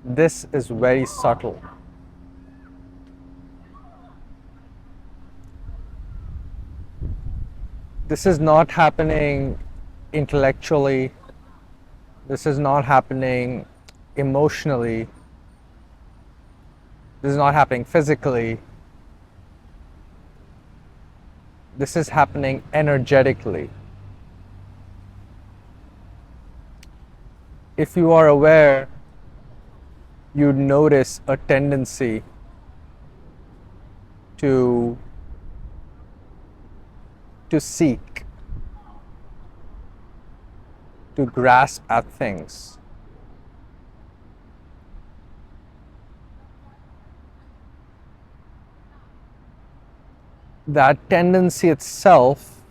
This is very subtle. This is not happening intellectually. This is not happening emotionally. This is not happening physically. This is happening energetically. If you are aware, you'd notice a tendency to seek, to grasp at things. That tendency itself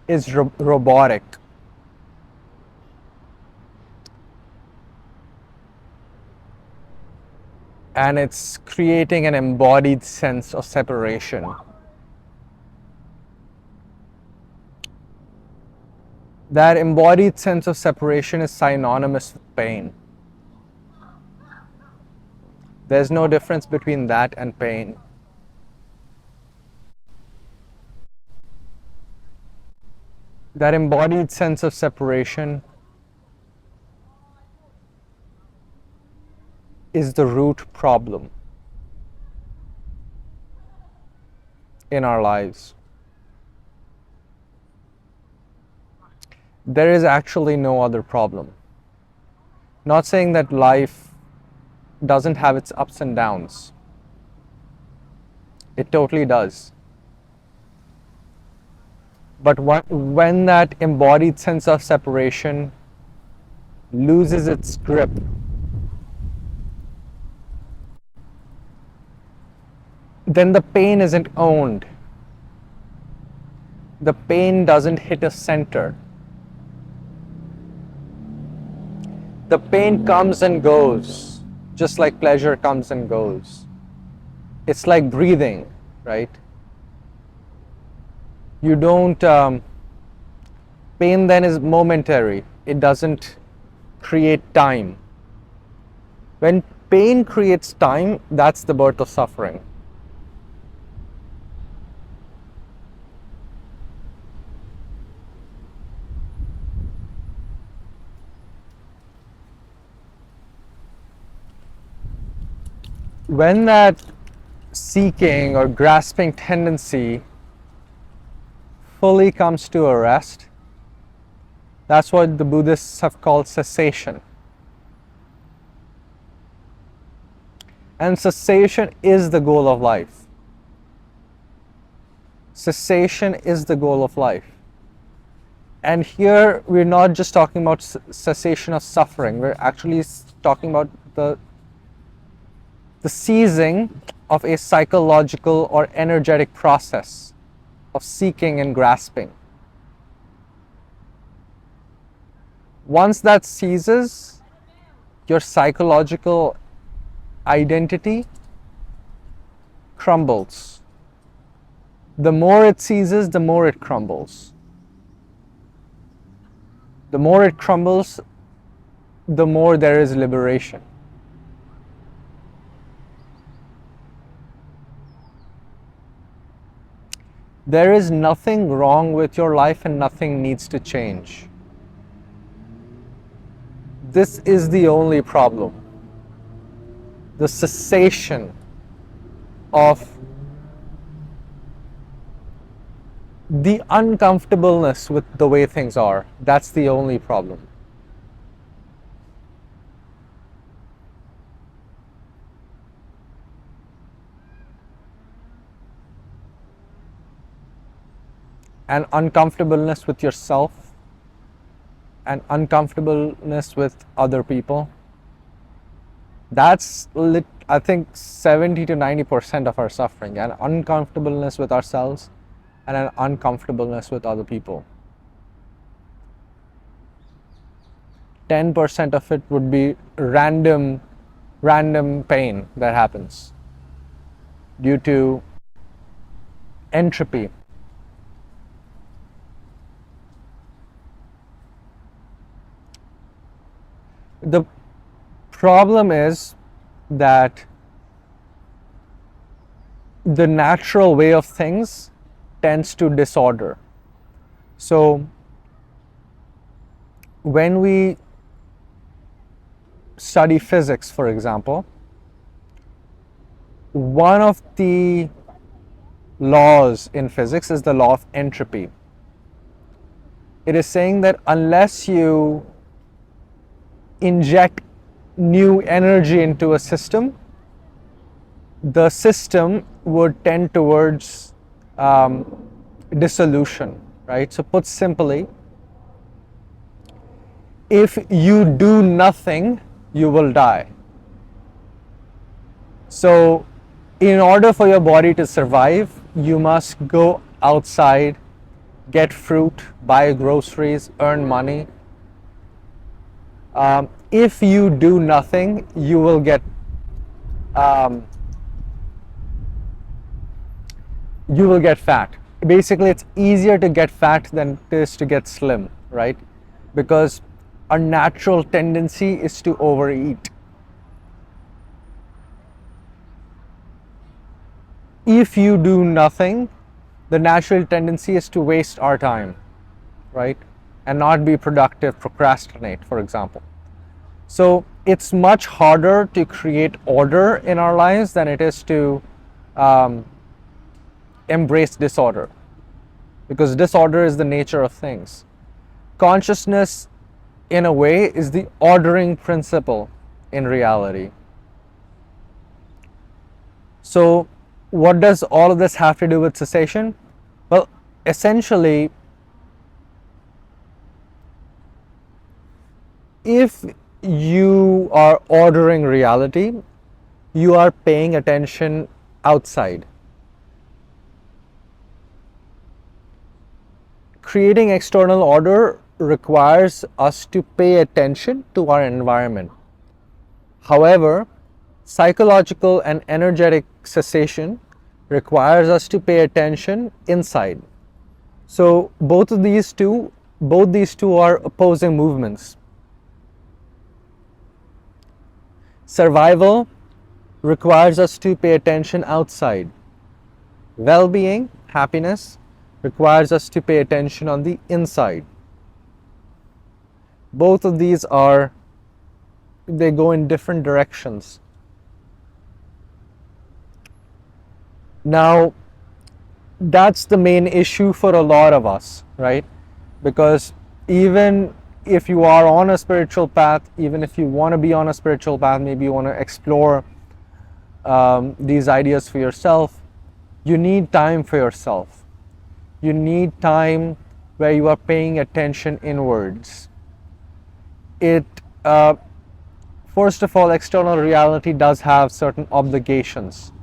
is robotic. And it's creating an embodied sense of separation. That embodied sense of separation is synonymous with pain. There's no difference between that and pain. That embodied sense of separation is the root problem in our lives. There is actually no other problem. Not saying that life doesn't have its ups and downs. It totally does. But when that embodied sense of separation loses its grip, then the pain isn't owned. The pain doesn't hit a center. The pain comes and goes, just like pleasure comes and goes. It's like breathing, right? You don't, pain then is momentary. It doesn't create time. When pain creates time, that's the birth of suffering. When that seeking or grasping tendency fully comes to a rest, that's what the Buddhists have called cessation. And cessation is the goal of life. Cessation is the goal of life. And here we're not just talking about cessation of suffering, we're actually talking about the ceasing of a psychological or energetic process of seeking and grasping. Once that ceases, your psychological identity crumbles. The more it ceases, the more it crumbles. The more it crumbles, the more there is liberation. There is nothing wrong with your life and nothing needs to change. This is the only problem. The cessation of the uncomfortableness with the way things are. That's the only problem. And uncomfortableness with yourself and uncomfortableness with other people. That's, I think, 70 to 90% of our suffering. And uncomfortableness with ourselves and an uncomfortableness with other people. 10% of it would be random pain that happens due to entropy. The problem is that the natural way of things tends to disorder. So when we study physics, for example, one of the laws in physics is the law of entropy. It is saying that unless you inject new energy into a system, the system would tend towards dissolution, right? So put simply, if you do nothing, you will die. So in order for your body to survive, you must go outside, get fruit, buy groceries, earn money. If you do nothing, you will get fat. Basically, it's easier to get fat than it is to get slim, right? Because our natural tendency is to overeat. If you do nothing, the natural tendency is to waste our time, right? And not be productive, procrastinate, for example. So it's much harder to create order in our lives than it is to embrace disorder, because disorder is the nature of things. Consciousness, in a way, is the ordering principle in reality. So what does all of this have to do with cessation? Well, essentially, if you are ordering reality, you are paying attention outside. Creating external order requires us to pay attention to our environment. However, psychological and energetic cessation requires us to pay attention inside. So both these two are opposing movements. Survival requires us to pay attention outside. Well-being, happiness, requires us to pay attention on the inside. Both of these they go in different directions. Now, that's the main issue for a lot of us, right? Because even if you are on a spiritual path, even if you want to be on a spiritual path, maybe you want to explore these ideas for yourself, you need time for yourself. You need time where you are paying attention inwards. First of all, external reality does have certain obligations,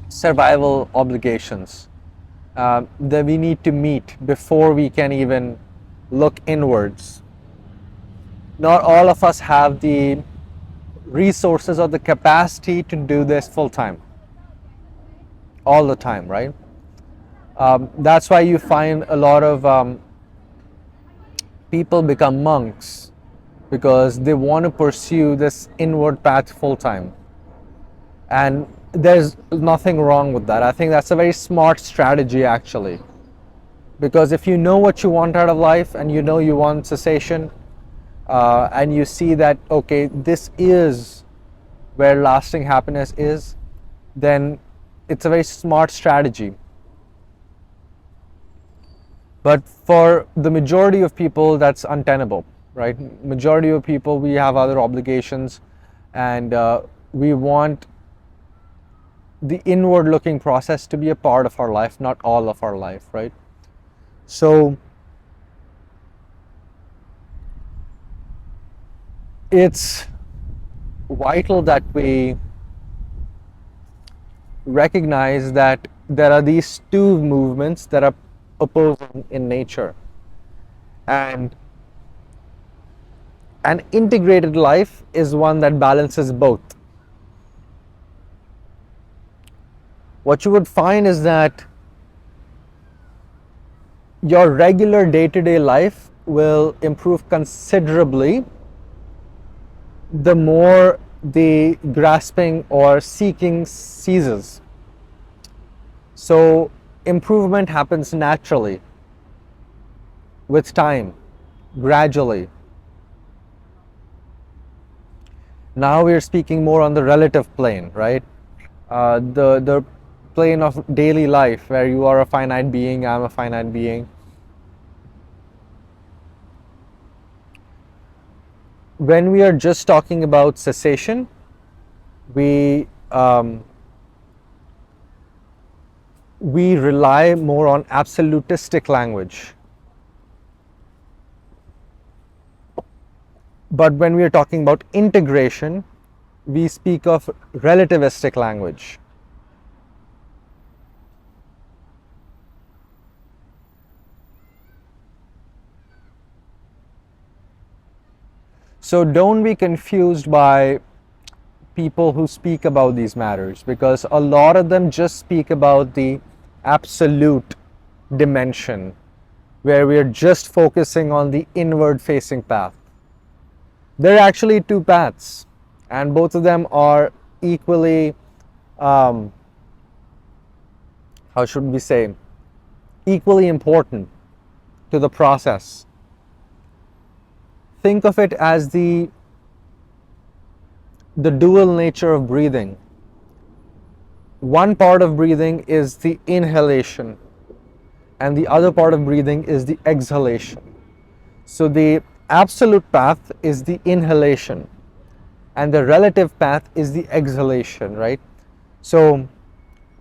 survival obligations, that we need to meet before we can even look inwards. Not all of us have the resources or the capacity to do this full time, all the time, right? That's why you find a lot of people become monks, because they want to pursue this inward path full time. And there's nothing wrong with that. I think that's a very smart strategy, actually. Because if you know what you want out of life, and you know you want cessation, and you see that, okay, this is where lasting happiness is, then it's a very smart strategy. But for the majority of people, that's untenable, right? Majority of people, we have other obligations, and we want the inward looking process to be a part of our life, not all of our life, right? So it's vital that we recognize that there are these two movements that are opposing in nature, and an integrated life is one that balances both. What you would find is that your regular day-to-day life will improve considerably the more the grasping or seeking ceases. So improvement happens naturally, with time, gradually. Now we're speaking more on the relative plane, right? The plane of daily life, where you are a finite being, I'm a finite being. When we are just talking about cessation, we rely more on absolutistic language. But when we are talking about integration, we speak of relativistic language. So don't be confused by people who speak about these matters, because a lot of them just speak about the absolute dimension, where we are just focusing on the inward facing path. There are actually two paths, and both of them are equally, how should we say, equally important to the process. Think of it as the dual nature of breathing. One part of breathing is the inhalation, and the other part of breathing is the exhalation. So the absolute path is the inhalation, and the relative path is the exhalation, right? So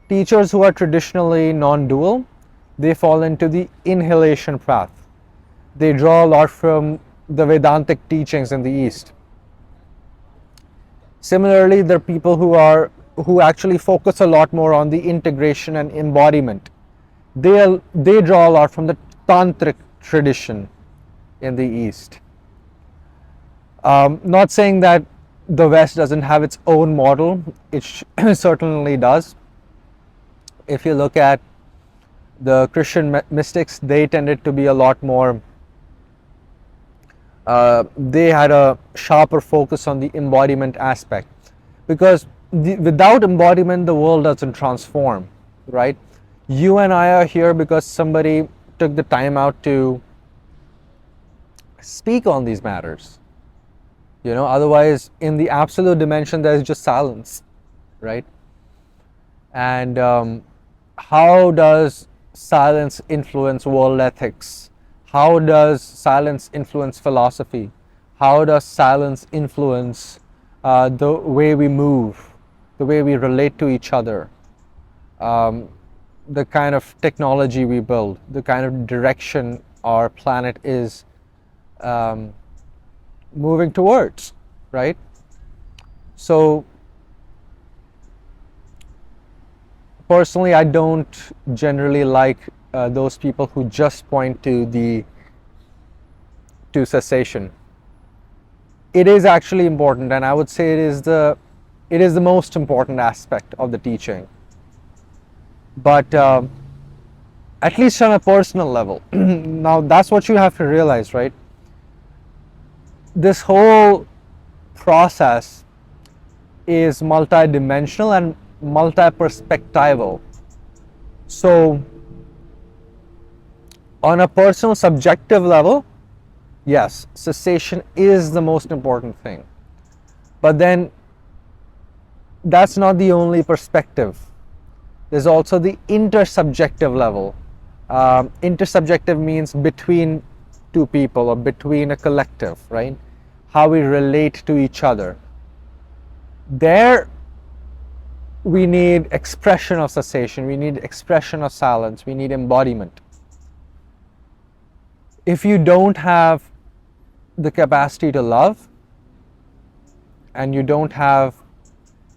teachers who are traditionally non-dual, they fall into the inhalation path. They draw a lot from the Vedantic teachings in the East. Similarly, there are people who actually focus a lot more on the integration and embodiment. They draw a lot from the tantric tradition in the East. Not saying that the West doesn't have its own model, it certainly does. If you look at the Christian mystics, they tended to be a lot more, they had a sharper focus on the embodiment aspect, because without embodiment the world doesn't transform, right? You and I are here because somebody took the time out to speak on these matters. Otherwise, in the absolute dimension, there's just silence, right? And how does silence influence world ethics? How does silence influence philosophy? How does silence influence the way we move, the way we relate to each other, the kind of technology we build, the kind of direction our planet is moving towards, right? So personally, I don't generally like those people who just point to cessation. It is actually important, and I would say it is the most important aspect of the teaching. But at least on a personal level, now that's what you have to realize, right? This whole process is multidimensional and multi-perspectival. So on a personal subjective level, yes, cessation is the most important thing. But then that's not the only perspective. There's also the intersubjective level. Intersubjective means between two people or between a collective, right? How we relate to each other. There we need expression of cessation, we need expression of silence, we need embodiment. If you don't have the capacity to love, and you don't have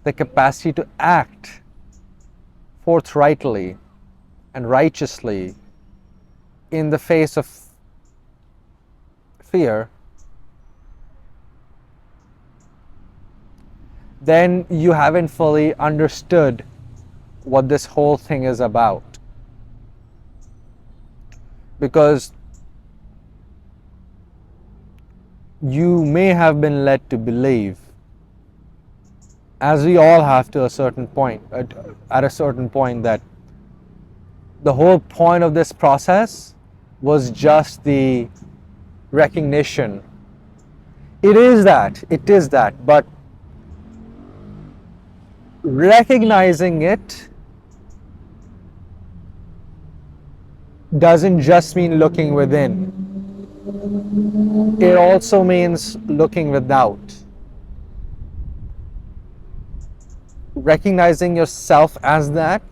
the capacity to act forthrightly and righteously in the face of fear, then you haven't fully understood what this whole thing is about. Because you may have been led to believe, as we all have to a certain point, at a certain point, that the whole point of this process was just the recognition. It is that, but recognizing it doesn't just mean looking within, it also means looking without. Recognizing yourself as that,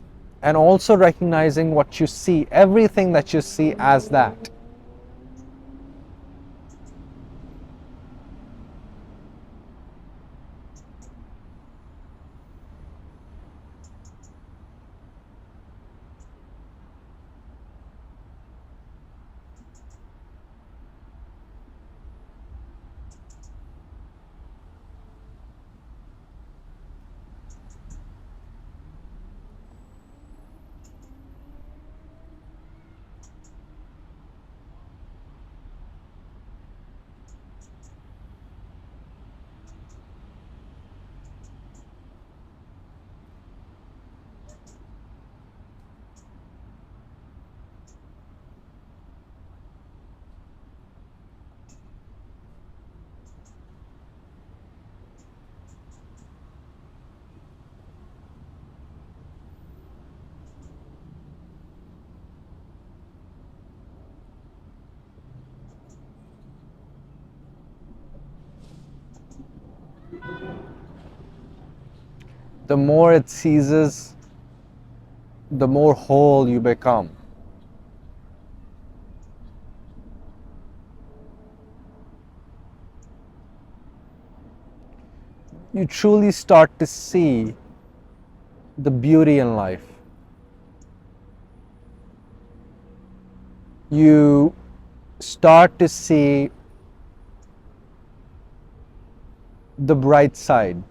and also recognizing what you see, everything that you see as that. The more it ceases, the more whole you become. You truly start to see the beauty in life. You start to see the bright side.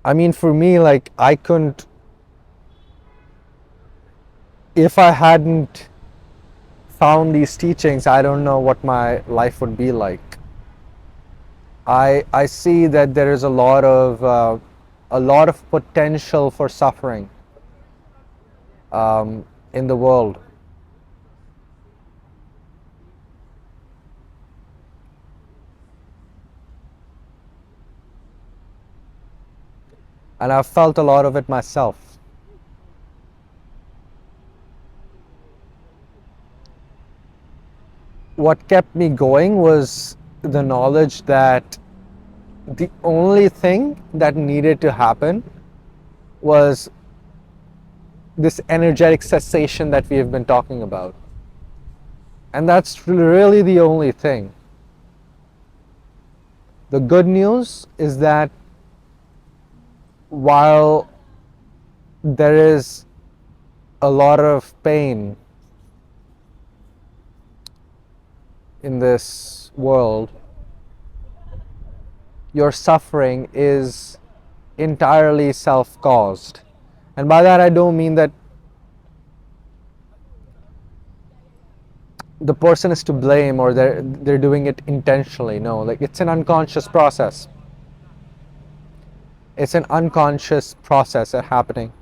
I mean, for me, like, I couldn't, if I hadn't found these teachings, I don't know what my life would be like. I see that there is a lot of potential for suffering in the world. And I've felt a lot of it myself. What kept me going was the knowledge that the only thing that needed to happen was this energetic cessation that we have been talking about. And that's really the only thing. The good news is that while there is a lot of pain in this world, your suffering is entirely self-caused. And by that I don't mean that the person is to blame or they're doing it intentionally. No, like, it's an unconscious process. It's an unconscious process happening.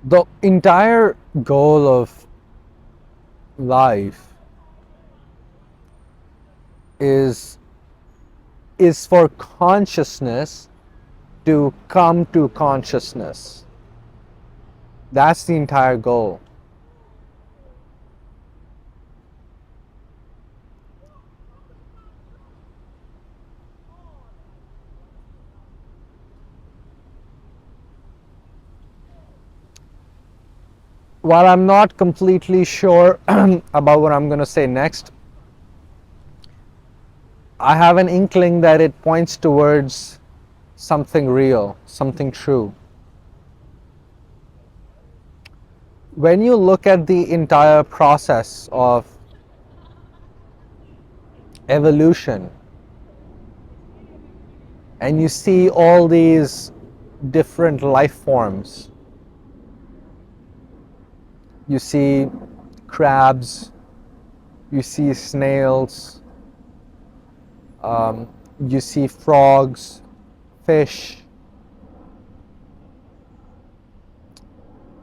The entire goal of life is for consciousness to come to consciousness. That's the entire goal. While I'm not completely sure about what I'm going to say next, I have an inkling that it points towards something real, something true. When you look at the entire process of evolution, and you see all these different life forms. You see crabs, you see snails, you see frogs, fish,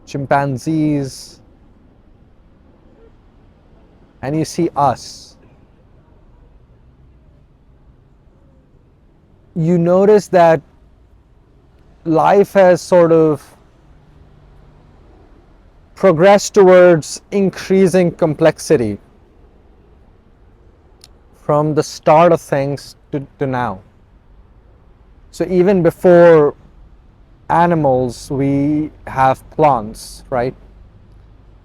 chimpanzees, and you see us. You notice that life has sort of progressed towards increasing complexity from the start of things to now. So even before animals, we have plants, right?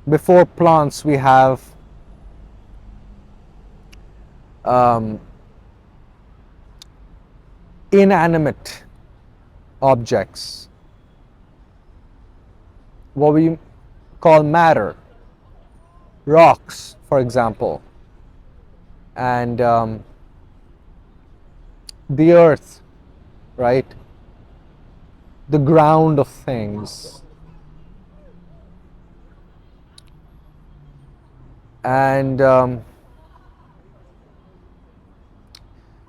Before plants, we have inanimate objects, what we call matter, rocks, for example, and the earth, right? The ground of things. And a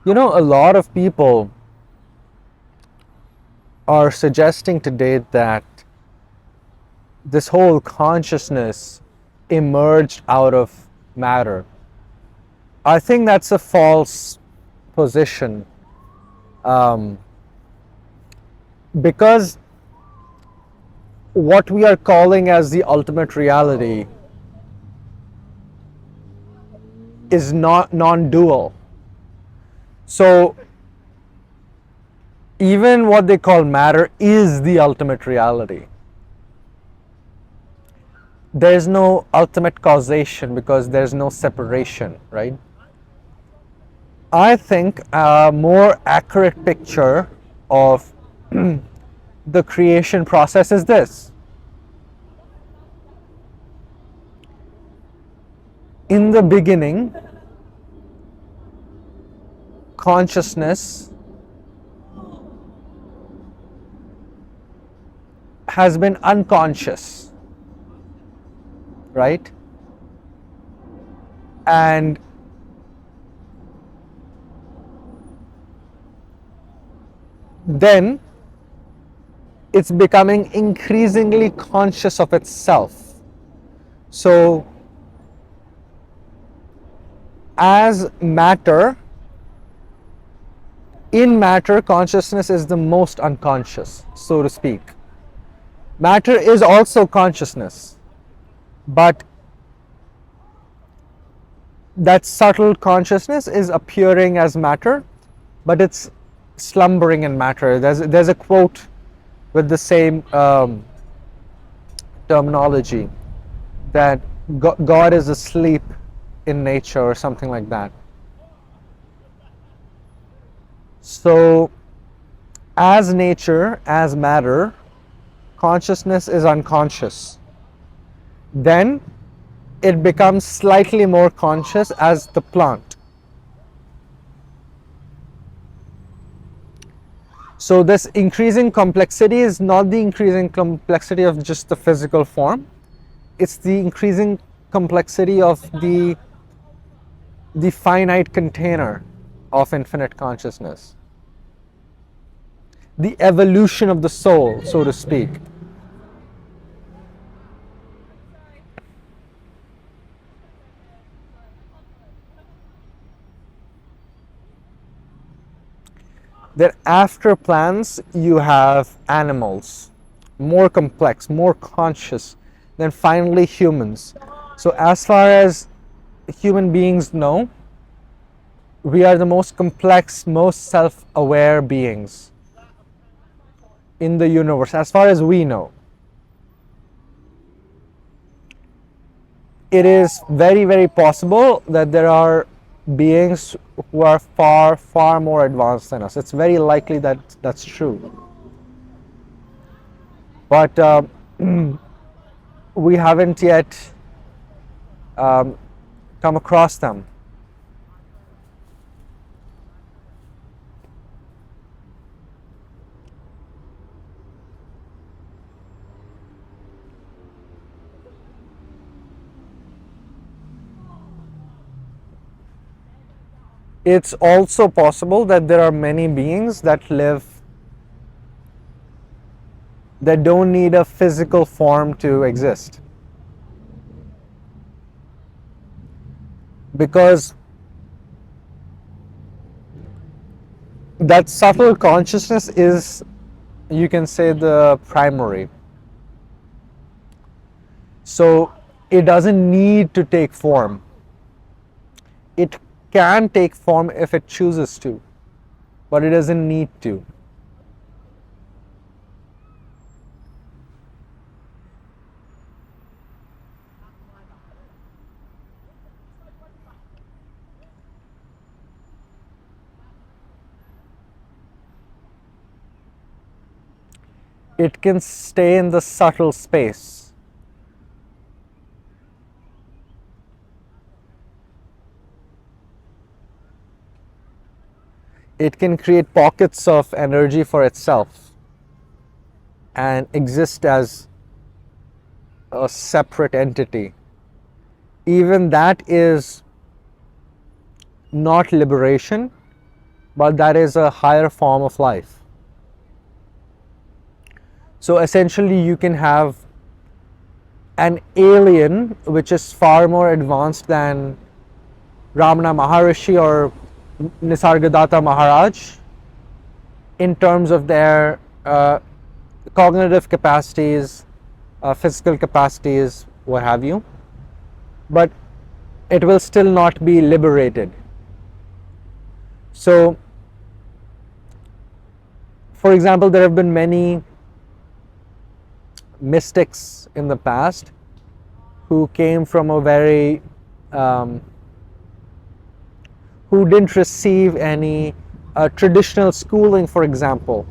lot of people are suggesting today that this whole consciousness emerged out of matter. I think that's a false position, because what we are calling as the ultimate reality is not non-dual. So even what they call matter is the ultimate reality. There's no ultimate causation because there's no separation, right? I think a more accurate picture of the creation process is this. In the beginning, consciousness has been unconscious, right? And then it's becoming increasingly conscious of itself. So as matter, in matter, consciousness is the most unconscious, so to speak. Matter is also consciousness, but that subtle consciousness is appearing as matter, but it's slumbering in matter. There's a quote with the same terminology, that God is asleep in nature or something like that. So as nature, as matter, consciousness is unconscious. Then it becomes slightly more conscious as the plant. So this increasing complexity is not the increasing complexity of just the physical form. It's the increasing complexity of the finite container of infinite consciousness. The evolution of the soul, so to speak. Then after plants, you have animals, more complex, more conscious, then finally humans. So as far as human beings know, we are the most complex, most self-aware beings in the universe, as far as we know. It is very, very possible that there are beings who are far, far more advanced than us. It's very likely that that's true. But we haven't yet come across them. It's also possible that there are many beings that live, that don't need a physical form to exist. Because that subtle consciousness is, you can say, the primary. So it doesn't need to take form. It can take form if it chooses to, but it doesn't need to. It can stay in the subtle space. It can create pockets of energy for itself and exist as a separate entity. Even that is not liberation, but that is a higher form of life. So essentially, you can have an alien which is far more advanced than Ramana Maharishi or Nisargadatta Maharaj in terms of their cognitive capacities, physical capacities, what have you, but it will still not be liberated. So, for example, there have been many mystics in the past who came from a very who didn't receive any traditional schooling. For example,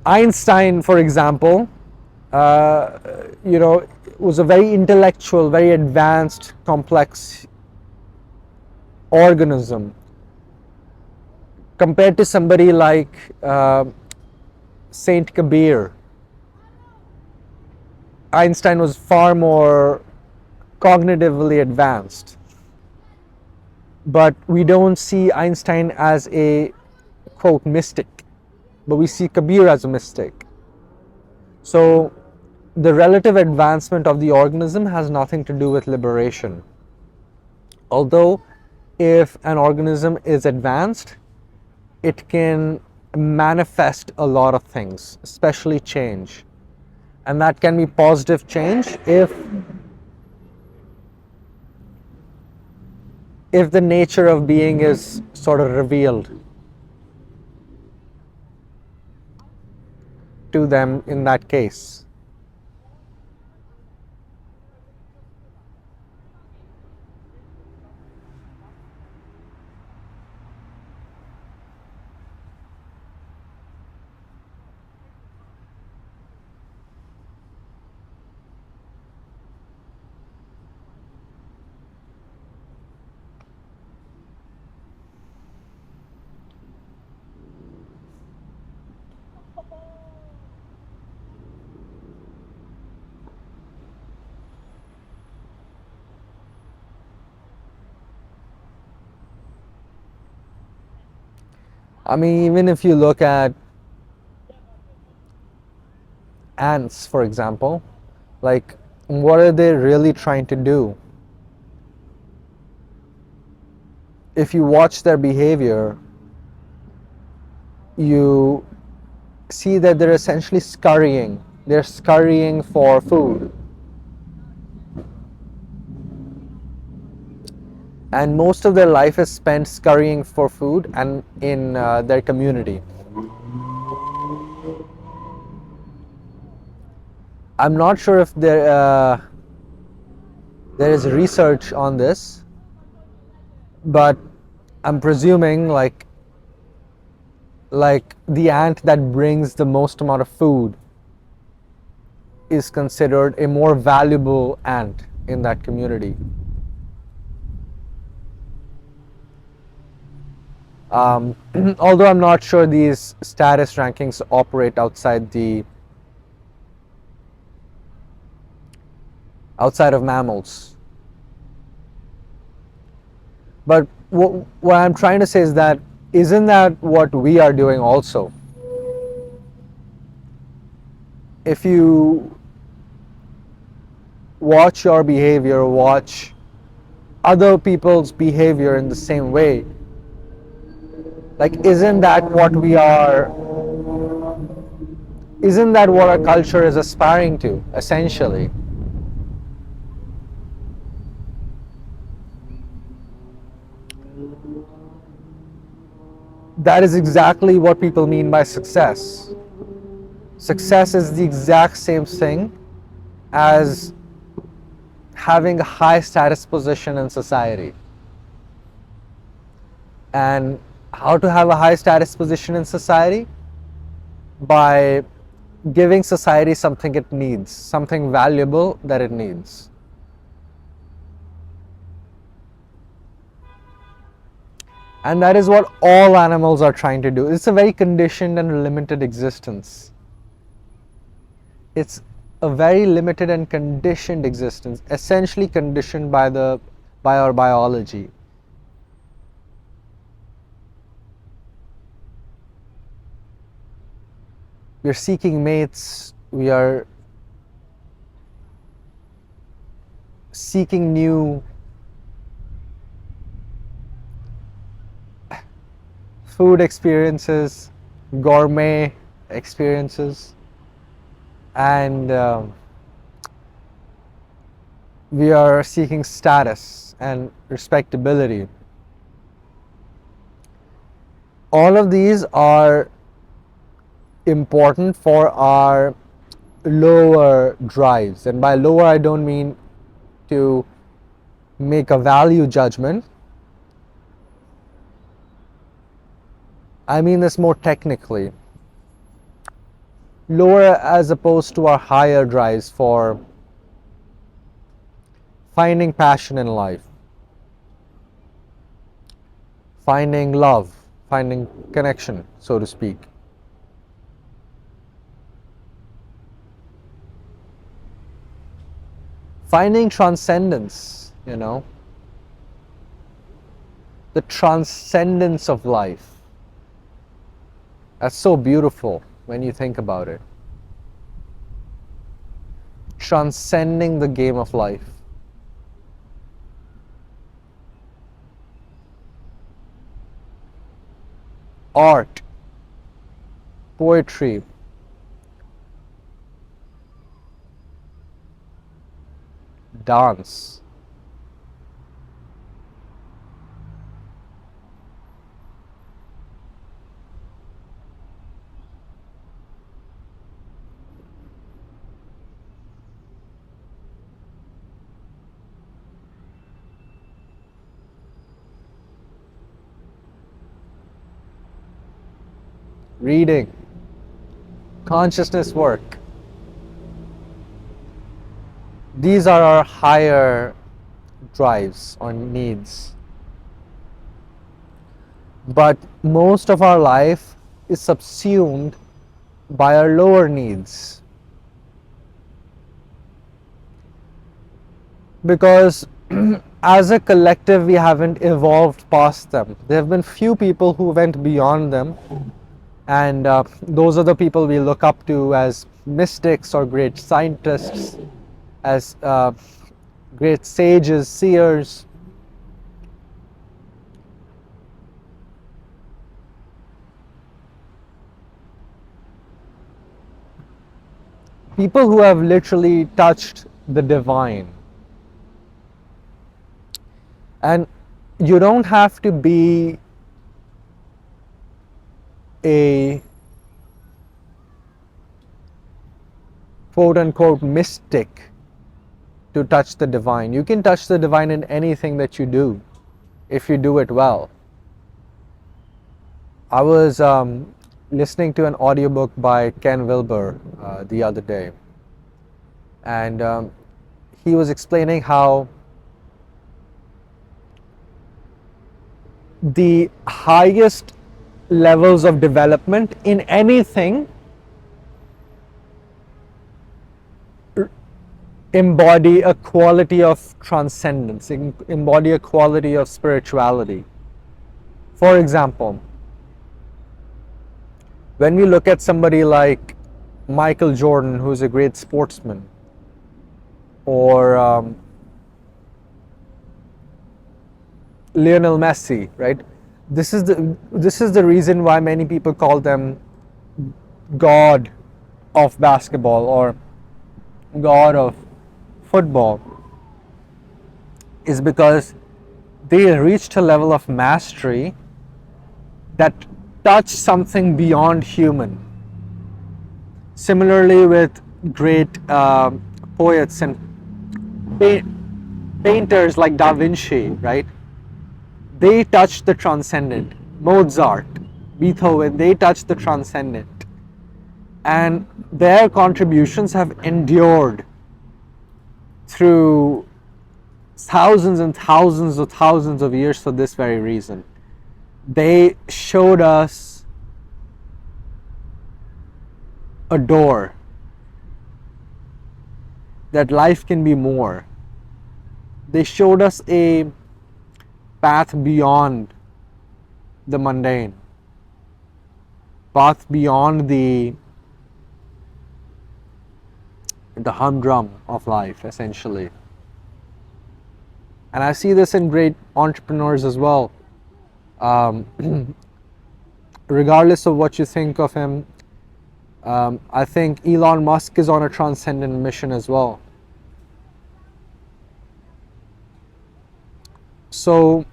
Einstein, for example, was a very intellectual, very advanced, complex organism compared to somebody like Saint Kabir. Einstein was far more cognitively advanced, but we don't see Einstein as a quote mystic, but we see Kabir as a mystic. So the relative advancement of the organism has nothing to do with liberation. Although if an organism is advanced, it can manifest a lot of things, especially change. And that can be positive change if the nature of being is sort of revealed to them in that case. I mean, even if you look at ants, for example, like, what are they really trying to do? If you watch their behavior, you see that they're essentially scurrying. They're scurrying for food. And most of their life is spent scurrying for food and in their community. I'm not sure if there is research on this, but I'm presuming like the ant that brings the most amount of food is considered a more valuable ant in that community. Although I'm not sure these status rankings operate outside of mammals. But what I'm trying to say is that isn't that what we are doing also? If you watch your behavior, watch other people's behavior in the same way, like isn't that what our culture is aspiring to, essentially? That is exactly what people mean by success. Success is the exact same thing as having a high status position in society. And how to have a high status position in society? By giving society something it needs, something valuable that it needs. And that is what all animals are trying to do. It's a very conditioned and limited existence. It's a very limited and conditioned existence, essentially conditioned by our biology. We are seeking mates, we are seeking new food experiences, gourmet experiences, and we are seeking status and respectability. All of these are important for our lower drives. And by lower, I don't mean to make a value judgment. I mean this more technically. Lower as opposed to our higher drives for finding passion in life, finding love, finding connection, so to speak. Finding transcendence, the transcendence of life. That's so beautiful when you think about it. Transcending the game of life. Art, poetry, dance, reading, consciousness work. These are our higher drives or needs. But most of our life is subsumed by our lower needs. Because as a collective, we haven't evolved past them. There have been few people who went beyond them, and those are the people we look up to as mystics or great scientists, as great sages, seers. People who have literally touched the divine. And you don't have to be a quote unquote mystic to touch the divine. You can touch the divine in anything that you do if you do it well. I was listening to an audiobook by Ken Wilber the other day, and he was explaining how the highest levels of development in anything embody a quality of transcendence, embody a quality of spirituality. For example, when we look at somebody like Michael Jordan, who's a great sportsman, or Lionel Messi, right? This is the reason why many people call them God of basketball or God of football, is because they reached a level of mastery that touched something beyond human. Similarly, with great poets and painters like Da Vinci, right? They touched the transcendent. Mozart, Beethoven, they touched the transcendent. And their contributions have endured through thousands and thousands of years for this very reason. They showed us a door, that life can be more. They showed us a path beyond the mundane, path beyond the humdrum of life, essentially. And I see this in great entrepreneurs as well. Regardless of what you think of him, I think Elon Musk is on a transcendent mission as well. So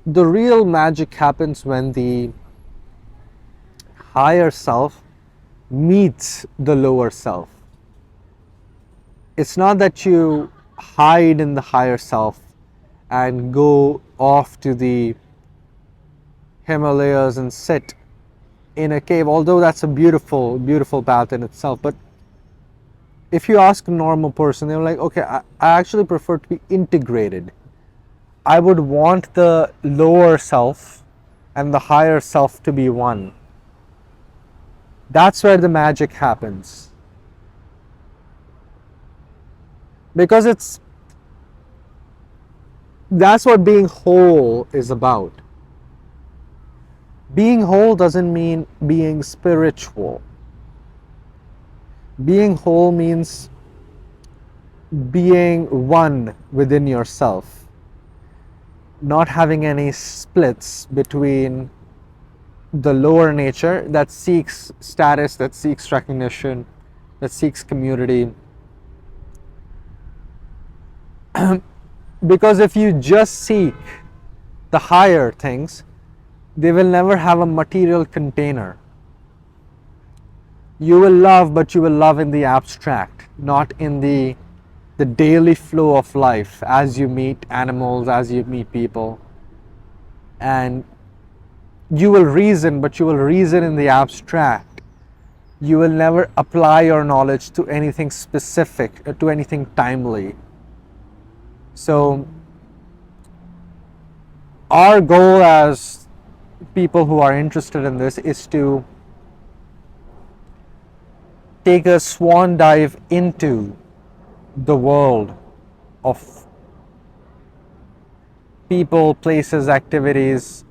the real magic happens when the higher self meets the lower self. It's not that you hide in the higher self and go off to the Himalayas and sit in a cave, although that's a beautiful, beautiful path in itself. But if you ask a normal person, they're like, okay, I actually prefer to be integrated. I would want the lower self and the higher self to be one. That's where the magic happens. Because that's what being whole is about. Being whole doesn't mean being spiritual. Being whole means being one within yourself, not having any splits between the lower nature that seeks status, that seeks recognition, that seeks community. Because if you just seek the higher things, they will never have a material container. You will love, but you will love in the abstract, not in the daily flow of life as you meet animals, as you meet people. And you will reason, but you will reason in the abstract. You will never apply your knowledge to anything specific, to anything timely. So our goal as people who are interested in this is to take a swan dive into the world of people, places, activities,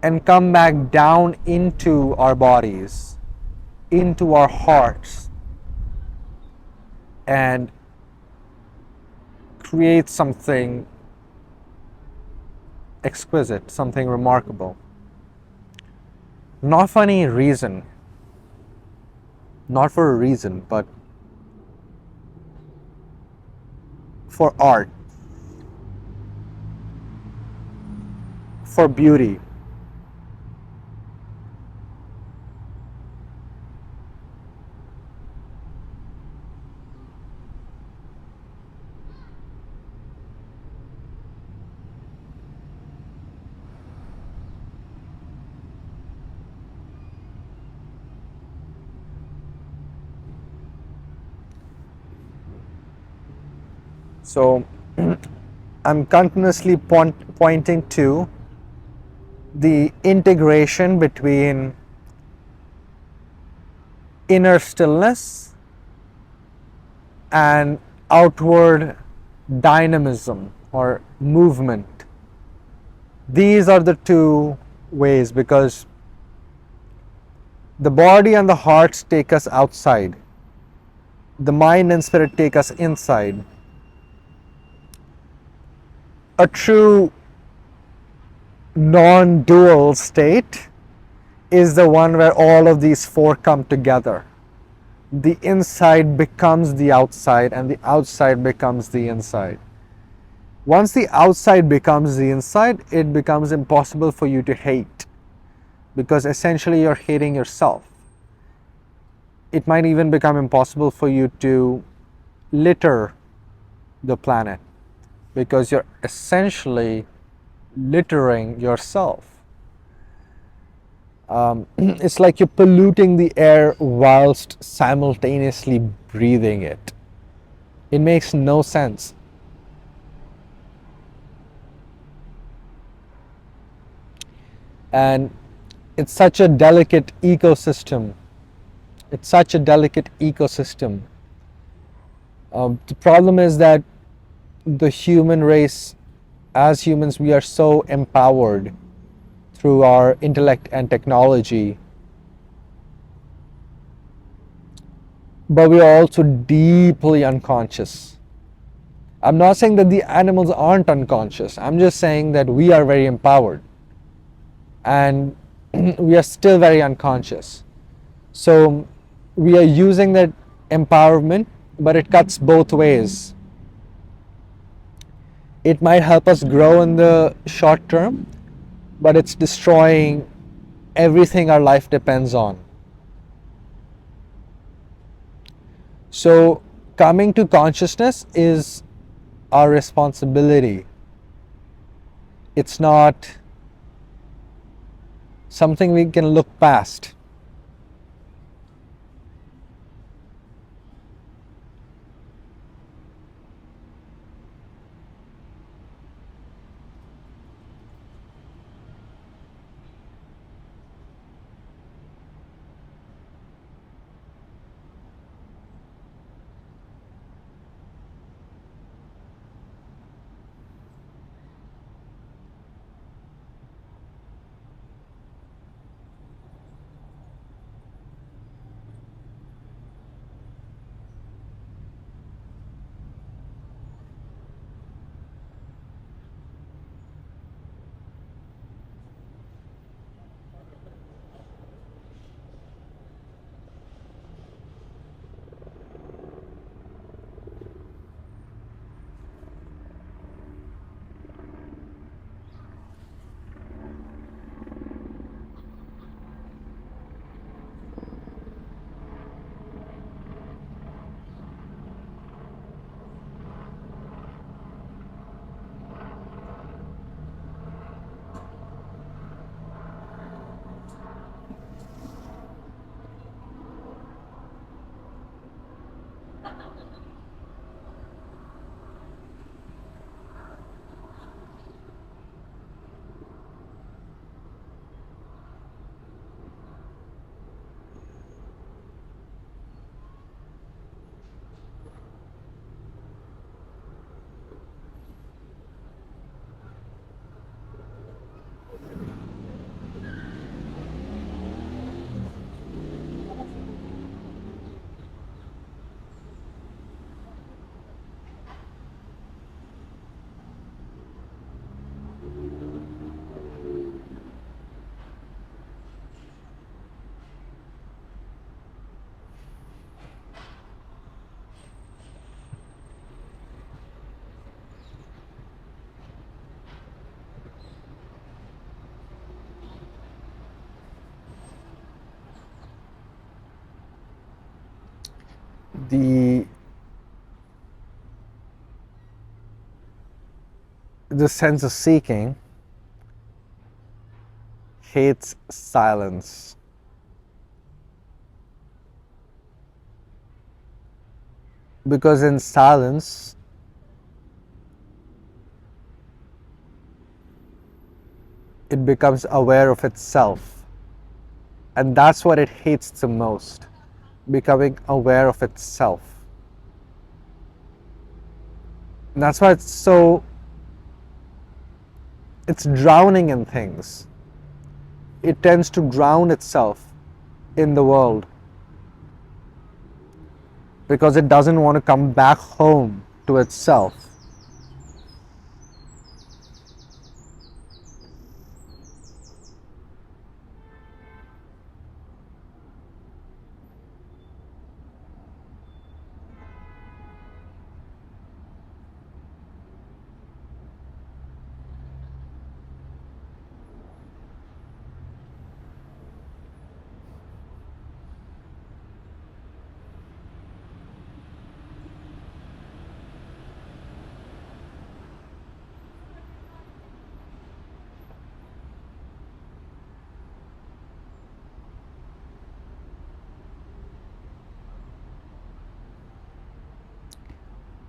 and come back down into our bodies, into our hearts, and create something exquisite, something remarkable. Not for any reason, not for a reason, but for art, for beauty. So I'm continuously pointing to the integration between inner stillness and outward dynamism or movement. These are the two ways, because the body and the heart take us outside, the mind and spirit take us inside. A true non-dual state is the one where all of these four come together. The inside becomes the outside and the outside becomes the inside. Once the outside becomes the inside, it becomes impossible for you to hate, because essentially you're hating yourself. It might even become impossible for you to litter the planet, because you're essentially littering yourself. It's like you're polluting the air whilst simultaneously breathing it. It makes no sense. And it's such a delicate ecosystem. It's such a delicate ecosystem. The problem is that the human race, as humans, we are so empowered through our intellect and technology, but we are also deeply unconscious. I'm not saying that the animals aren't unconscious. I'm just saying that we are very empowered and we are still very unconscious. So we are using that empowerment, but it cuts both ways. It might help us grow in the short term, but it's destroying everything our life depends on. So coming to consciousness is our responsibility. It's not something we can look past. The sense of seeking hates silence. Because in silence, it becomes aware of itself. And that's what it hates the most, becoming aware of itself. And that's why it's drowning in things. It tends to drown itself in the world because it doesn't want to come back home to itself.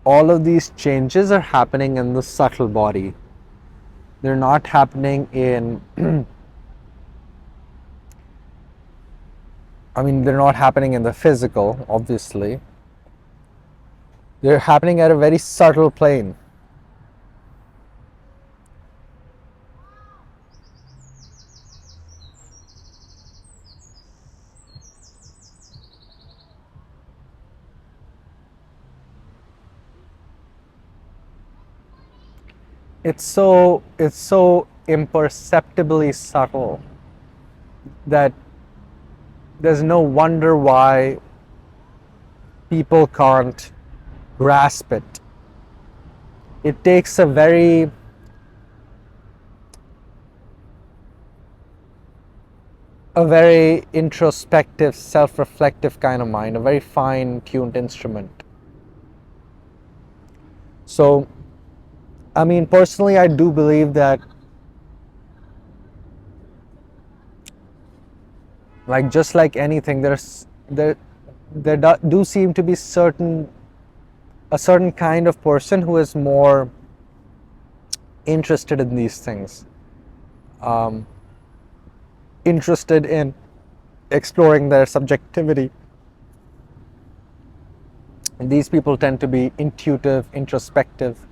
All of these changes are happening in the subtle body. They're not happening in they're not happening in the physical, obviously. They're happening at a very subtle plane. It's so imperceptibly subtle that there's no wonder why people can't grasp it. It takes a very introspective, self-reflective kind of mind, a very fine-tuned instrument. So, personally, I do believe that, just like anything, there do seem to be a certain kind of person who is more interested in these things, interested in exploring their subjectivity. And these people tend to be intuitive, introspective,